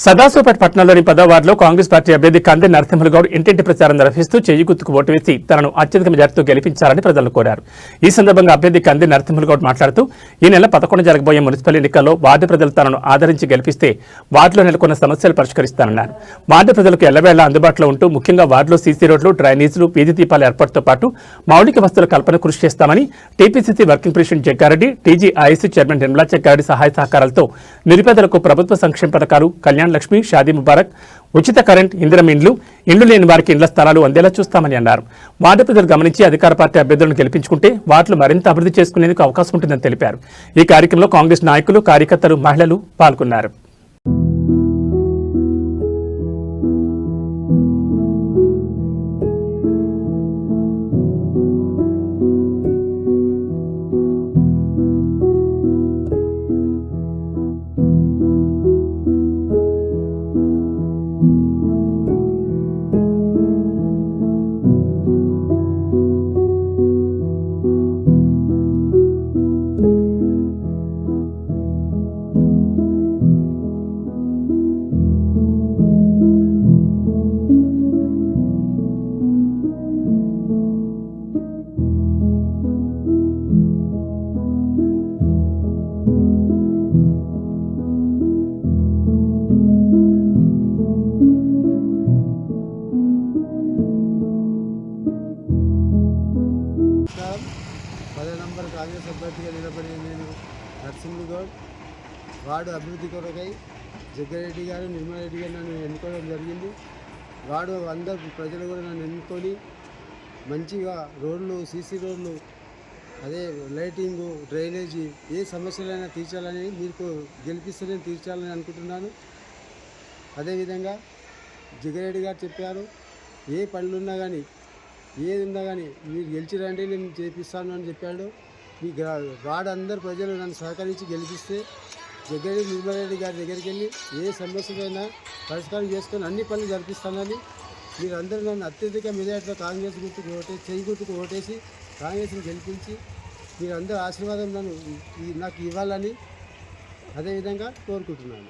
సదాశివపేట పట్టణంలోని 10వ వార్డులో కాంగ్రెస్ పార్టీ అభ్యర్థి కంది నరసింహులు గౌడ్ ఇంటింటి ప్రచారం నిర్వహిస్తూ చెయ్యి గుర్తుకు ఓటు వేసి తనను అత్యధిక మెజార్టీతో గెలిపించాలని ప్రజలను కోరారు. ఈ సందర్భంగా అభ్యర్థి కంది నరసింహులు గౌడ్ మాట్లాడుతూ ఈ నెల 11 జరగబోయే మున్సిపల్ ఎన్నికల్లో వార్డు ప్రజలు తనను ఆదరించి గెలిపిస్తే వార్డులో నెలకొన్న సమస్యలు పరిష్కరిస్తానన్నారు. వార్డు ప్రజలకు ఎల్లవేళ అందుబాటులో ఉంటూ ముఖ్యంగా వార్డులో సీసీ రోడ్లు, డ్రైనేజీలు, వీధి దీపాల ఏర్పాటుతో పాటు మౌలిక వసతుల కల్పన కృషి చేస్తామని TPCC working president Jaggareddy, TGIC chairman Nirmala Jaggareddy సహాయ సహకారాలతో నిరుపేదలకు ప్రభుత్వ సంక్షేమ పథకాలు, కళ్యాణ్ లక్ష్మి, షాదీ ముబారక్, ఉచిత కరెంట్, ఇందిరం ఇండ్లు లేని వారికి ఇండ్ల స్థలాలు అందేలా చూస్తామని అన్నారు. వార్డు ప్రజలు గమనించి అధికార పార్టీ అభ్యర్థులను గెలిపించుకుంటే వార్డులు మరింత అభివృద్ధి చేసుకునేందుకు అవకాశం ఉంటుందని తెలిపారు. ఈ కార్యక్రమంలో కాంగ్రెస్ నాయకులు, కార్యకర్తలు, మహిళలు పాల్గొన్నారు. నంబర్ కాంగ్రెస్ అభ్యర్థిగా నిలబడిన నేను నరసింహులు గౌడ్ వార్డు అభివృద్ధి కొరకై జగ్గారెడ్డి గారు, నిర్మలా రెడ్డి గారు నన్ను ఎన్నుకోవడం జరిగింది. వార్డు అందరు ప్రజలు కూడా నన్ను ఎన్నుకొని మంచిగా రోడ్లు, సీసీ రోడ్లు, అదే లైటింగు, డ్రైనేజీ ఏ సమస్యలైనా తీర్చాలని, మీకు గెలిపిస్తే నేను తీర్చాలని అనుకుంటున్నాను. అదేవిధంగా జగ్గారెడ్డి గారు చెప్పారు, ఏ పనులున్నా కానీ ఏది ఉన్నా కానీ మీరు గెలిచిరండి, నేను చేపిస్తాను అని చెప్పాడు. మీ వార్డు అందరు ప్రజలు నన్ను సహకరించి గెలిపిస్తే జగ్గారెడ్డి, నిర్మలా రెడ్డి గారి దగ్గరికి వెళ్ళి ఏ సమస్యలైనా పరిష్కారం చేసుకొని అన్ని పనులు జరిపిస్తానని మీరు అందరూ నన్ను అత్యధిక మెజార్టీలో కాంగ్రెస్ గుర్తుకు చెయ్యి గుర్తుకు ఓటేసి కాంగ్రెస్ని గెలిపించి మీరు అందరూ ఆశీర్వాదం నాకు ఇవ్వాలని అదేవిధంగా కోరుకుంటున్నాను.